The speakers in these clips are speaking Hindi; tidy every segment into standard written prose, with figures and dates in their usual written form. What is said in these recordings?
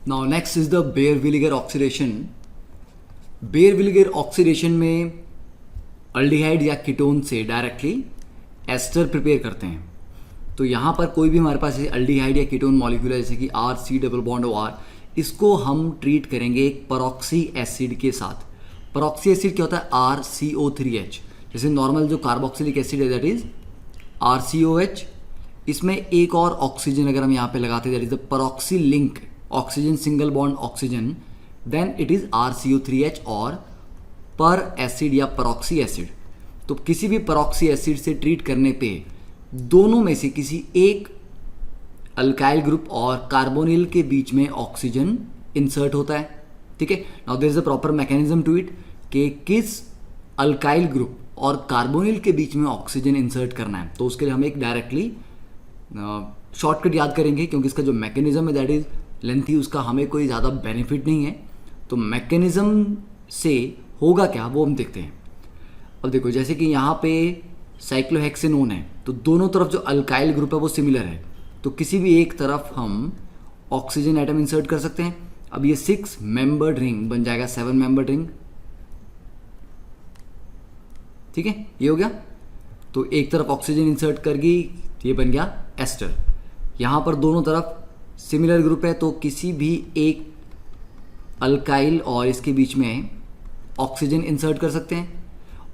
Now next is the Baeyer विनेगर ऑक्सीडेशन। बेयर विनेगर ऑक्सीडेशन में अल्डिहाइड या कीटोन से डायरेक्टली एस्टर प्रिपेयर करते हैं। तो यहाँ पर कोई भी हमारे पास अल्डिहाइड या कीटोन मॉलिक्यूल है जैसे कि R C double bond O R, इसको हम ट्रीट करेंगे एक परऑक्सी एसिड के साथ। परऑक्सी एसिड क्या होता है? RCO3H। जैसे नॉर्मल जो कार्बोक्सिलिक एसिड है दैट इज RCOH। इसमें एक और ऑक्सीजन अगर हम यहाँ पे लगाते हैं that is the peroxy link oxygen single bond oxygen, then it is RCO3H और पर एसिड या परऑक्सी एसिड। तो किसी भी परऑक्सी एसिड से ट्रीट करने पे दोनों में से किसी एक अल्काइल ग्रुप और कार्बोनिल के बीच में ऑक्सीजन इंसर्ट होता है। ठीक है, now there is a proper mechanism to it कि किस अल्काइल ग्रुप और कार्बोनिल के बीच में ऑक्सीजन इंसर्ट करना है। तो उसके लिए हम एक डायरेक्टली शॉर्टकट याद करेंगे क्योंकि इसका जो मैकेनिज्म है दैट इज लेंथी, उसका हमें कोई ज़्यादा बेनिफिट नहीं है। तो मैकेनिज्म से होगा क्या वो हम देखते हैं। अब देखो जैसे कि यहाँ पे साइक्लोहेक्सेनोन है तो दोनों तरफ जो अल्काइल ग्रुप है वो सिमिलर है, तो किसी भी एक तरफ हम ऑक्सीजन एटम इंसर्ट कर सकते हैं। अब ये 6 मेंबर्ड रिंग बन जाएगा 7 मेंबर्ड रिंग। ठीक है, ये हो गया। तो एक तरफ ऑक्सीजन इंसर्ट कर गई, ये बन गया एस्टर। यहां पर दोनों तरफ सिमिलर ग्रुप है तो किसी भी एक अल्काइल और इसके बीच में ऑक्सीजन इंसर्ट कर सकते हैं।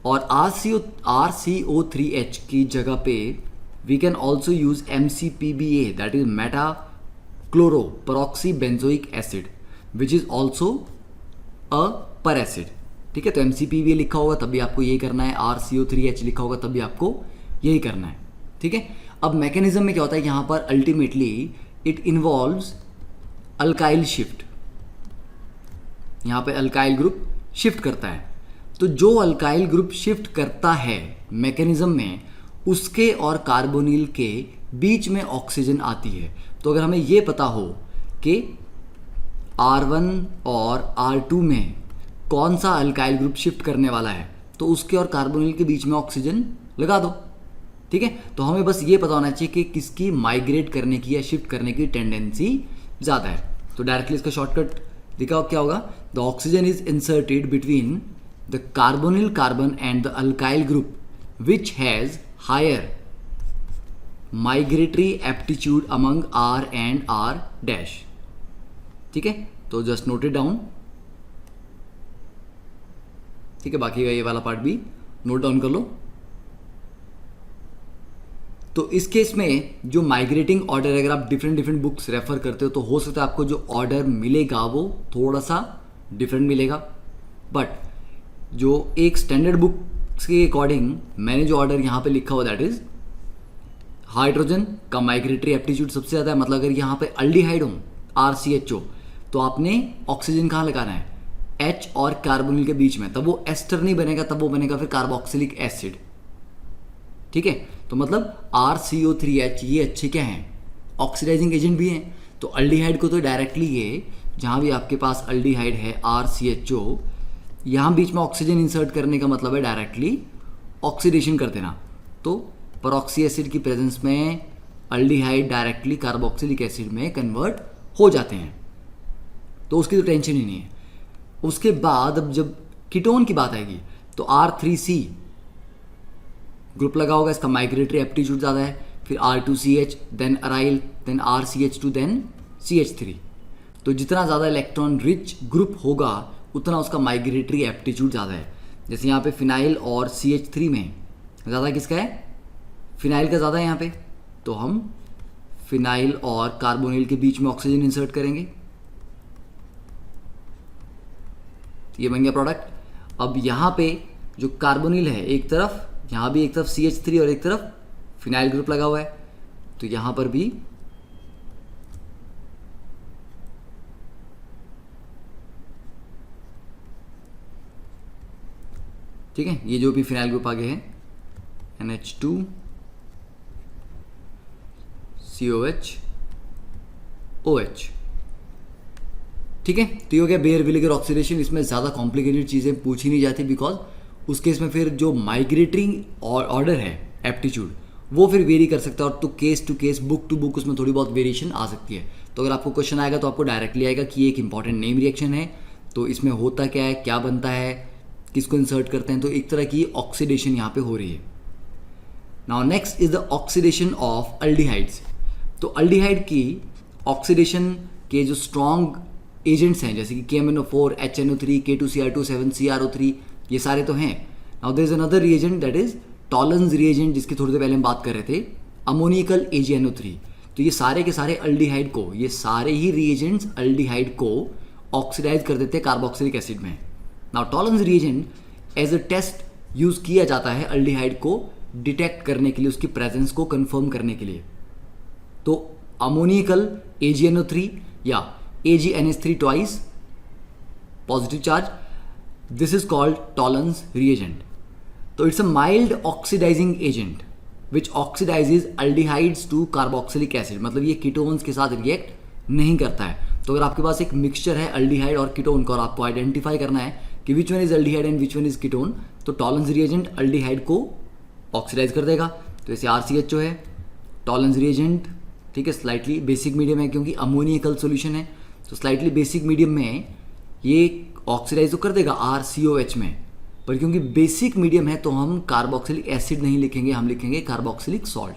और RCO3H की जगह पे we can also use MCPBA that is meta chloro peroxy benzoic acid which is also a per acid. ठीक है, तो MCPBA लिखा होगा तब भी आपको यही करना है, RCO3H लिखा होगा तब भी आपको यही करना है। ठीक है, अब मैकेनिज्म में क्या होता है, यहां पर ultimately it involves alkyl shift. यहां पे अल्काइल ग्रुप शिफ्ट करता है। तो जो अल्काइल ग्रुप शिफ्ट करता है मैकेनिज्म में, उसके और कार्बोनिल के बीच में ऑक्सीजन आती है। तो अगर हमें ये पता हो कि R1 और R2 में कौन सा अल्काइल ग्रुप शिफ्ट करने वाला है तो उसके और कार्बोनिल के बीच में ऑक्सीजन लगा दो। ठीक है, तो हमें बस ये पता होना चाहिए कि किसकी माइग्रेट करने की या शिफ्ट करने की टेंडेंसी ज़्यादा है। तो डायरेक्टली इसका शॉर्टकट दिखाओ क्या होगा, the oxygen is inserted between the carbonyl carbon and the alkyl group which has higher migratory aptitude among R and R dash. ठीक है, तो जस्ट नोट इट डाउन। ठीक है, बाकी का ये वाला पार्ट भी नोट डाउन कर लो। तो इस केस में जो माइग्रेटिंग ऑर्डर अगर आप डिफरेंट बुक्स रेफर करते हो तो हो सकता है आपको जो ऑर्डर मिलेगा वो थोड़ा सा डिफरेंट मिलेगा, बट जो एक स्टैंडर्ड बुक के अकॉर्डिंग मैंने जो ऑर्डर यहाँ पे लिखा हुआ दैट इज हाइड्रोजन का माइग्रेटरी एप्टीट्यूड सबसे ज़्यादा है। मतलब अगर यहाँ पे अल्डिहाइड हो RCHO तो आपने ऑक्सीजन कहाँ लगाना है, H और कार्बोनिल के बीच में, तब वो एस्टर नहीं बनेगा, तब वो बनेगा फिर कार्बोक्सिलिक एसिड। ठीक है, तो मतलब RCO3H ये अच्छे क्या हैं, ऑक्सीडाइजिंग एजेंट भी हैं। तो अल्डिहाइड को तो डायरेक्टली ये जहाँ भी आपके पास अल्डिहाइड है RCHO, यहाँ बीच में ऑक्सीजन इंसर्ट करने का मतलब है डायरेक्टली ऑक्सीडेशन कर देना। तो परऑक्सी एसिड की प्रेजेंस में अल्डिहाइड डायरेक्टली कार्बोक्सिलिक एसिड में कन्वर्ट हो जाते हैं, तो उसकी तो टेंशन ही नहीं है। उसके बाद अब जब कीटोन की बात आएगी तो R3C ग्रुप लगा होगा, इसका माइग्रेटरी एप्टीट्यूड ज़्यादा है, फिर R2CH, then aryl, then RCH2, then CH3। तो जितना ज़्यादा इलेक्ट्रॉन रिच ग्रुप होगा उतना उसका माइग्रेटरी एप्टीट्यूड ज़्यादा है। जैसे यहाँ पे फिनाइल और CH3 में ज़्यादा किसका है, फिनाइल का ज़्यादा है यहाँ पे, तो हम फिनाइल और कार्बोनिल के बीच में ऑक्सीजन इंसर्ट करेंगे। ये बन गया प्रोडक्ट। अब यहाँ पे जो कार्बोनिल है एक तरफ, यहाँ भी एक तरफ CH3 और एक तरफ फिनाइल ग्रुप लगा हुआ है, तो यहाँ पर भी ठीक है, ये जो भी फिनाइल ग्रुप आगे है NH2 COH OH। ठीक है, तो ये हो गया बेयर विनेगर ऑक्सीडेशन। इसमें ज़्यादा कॉम्प्लिकेटेड चीज़ें पूछी नहीं जाती बिकॉज उस केस में फिर जो माइग्रेटिंग ऑर्डर है एप्टीट्यूड वो फिर वेरी कर सकता है, और तो case to case book to book उसमें थोड़ी बहुत वेरिएशन आ सकती है। तो अगर आपको क्वेश्चन आएगा तो आपको डायरेक्टली आएगा कि ये एक इंपॉर्टेंट नेम रिएक्शन है, तो इसमें होता क्या है, क्या बनता है, किसको इंसर्ट करते हैं, तो एक तरह की ऑक्सीडेशन यहाँ पे हो रही है। Now next is the oxidation of aldehydes. तो अल्डिहाइड की ऑक्सीडेशन के जो स्ट्रॉन्ग एजेंट्स हैं जैसे कि KMnO4, HNO3, K2Cr2, 7CrO3, ये सारे तो हैं। Now there is another reagent that is Tollens reagent, जिसकी थोड़ी देर पहले हम बात कर रहे थे, अमोनिकल AgNO3। तो ये सारे के सारे अल्डिहाइड को, ये सारे ही रिएजेंट्स अल्डिहाइड को ऑक्सीडाइज कर देते हैं कार्बोक्सिलिक एसिड में। Now Tollens reagent as a test use किया जाता है अल्डिहाइड को डिटेक्ट करने के लिए, उसकी प्रेजेंस को कंफर्म करने के लिए। तो अमोनिकल AgNO3 या AgNH3 twice positive charge, this is called Tollens reagent. तो it's a mild oxidising agent which oxidises aldehydes to carboxylic acid, मतलब ये कीटोन्स के साथ रिएक्ट नहीं करता है। तो अगर आपके पास एक मिक्सचर है अल्डिहाइड और कीटोन का और आपको आइडेंटिफाई करना है कि which one is aldehyde and which one is ketone, तो टॉलन्स रिएजेंट अल्डिहाइड को ऑक्सीडाइज कर देगा। तो जैसे RCHO है, टॉलन्स रिएजेंट, ठीक है, स्लाइटली बेसिक मीडियम है क्योंकि अमोनिकल सॉल्यूशन है, तो स्लाइटली बेसिक मीडियम में ये ऑक्सीडाइज तो कर देगा RCOH में, पर क्योंकि बेसिक मीडियम है तो हम कार्बोक्सिलिक एसिड नहीं लिखेंगे, हम लिखेंगे कार्बोक्सिलिक सॉल्ट,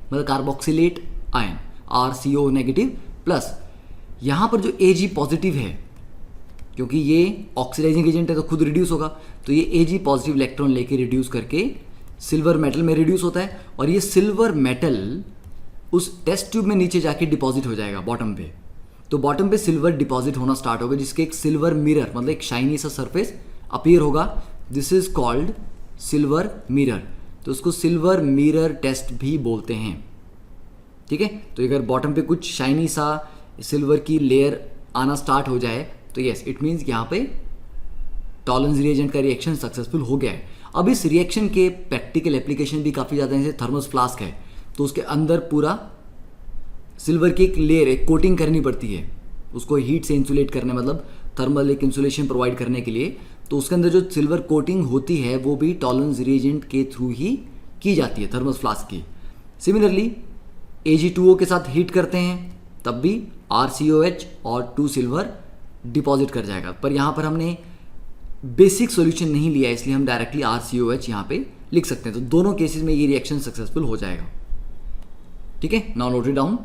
मतलब carboxylate ion, RCO negative plus. यहाँ पर जो Ag पॉजिटिव है, क्योंकि ये ऑक्सीडाइजिंग एजेंट है तो खुद रिड्यूस होगा, तो ये Ag पॉजिटिव इलेक्ट्रॉन लेके रिड्यूस करके सिल्वर मेटल में रिड्यूस होता है, और ये सिल्वर मेटल उस टेस्ट ट्यूब में नीचे जाके डिपॉजिट हो जाएगा बॉटम पे। तो बॉटम पे सिल्वर डिपॉजिट होना स्टार्ट होगा, जिसके एक सिल्वर मिरर, मतलब एक शाइनी सा सरफेस अपीयर होगा। This is called silver mirror. तो उसको सिल्वर मिरर टेस्ट भी बोलते हैं, ठीक है। तो अगर बॉटम पे कुछ शाइनी सा सिल्वर की लेयर आना स्टार्ट हो जाए तो यस, इट मीन्स यहाँ पे टॉलन्स रिएजेंट का रिएक्शन सक्सेसफुल हो गया है। अब इस रिएक्शन के प्रैक्टिकल एप्लीकेशन भी काफ़ी ज़्यादा हैं, जैसे थर्मस फ्लास्क है तो उसके अंदर पूरा सिल्वर की एक लेयर, एक कोटिंग करनी पड़ती है उसको हीट से इंसुलेट करने, मतलब थर्मल एक इंसुलेशन प्रोवाइड करने के लिए। तो उसके अंदर जो सिल्वर कोटिंग होती है वो भी टॉलन्स रिएजेंट के थ्रू ही की जाती है, थर्मस फ्लास्क की। सिमिलरली Ag2O के साथ हीट करते हैं तब भी RCOH और 2 सिल्वर डिपॉजिट कर जाएगा, पर यहाँ पर हमने बेसिक सॉल्यूशन नहीं लिया इसलिए हम डायरेक्टली RCOH यहाँ पे लिख सकते हैं। तो दोनों केसेस में ये रिएक्शन सक्सेसफुल हो जाएगा, ठीक है। Now note it down.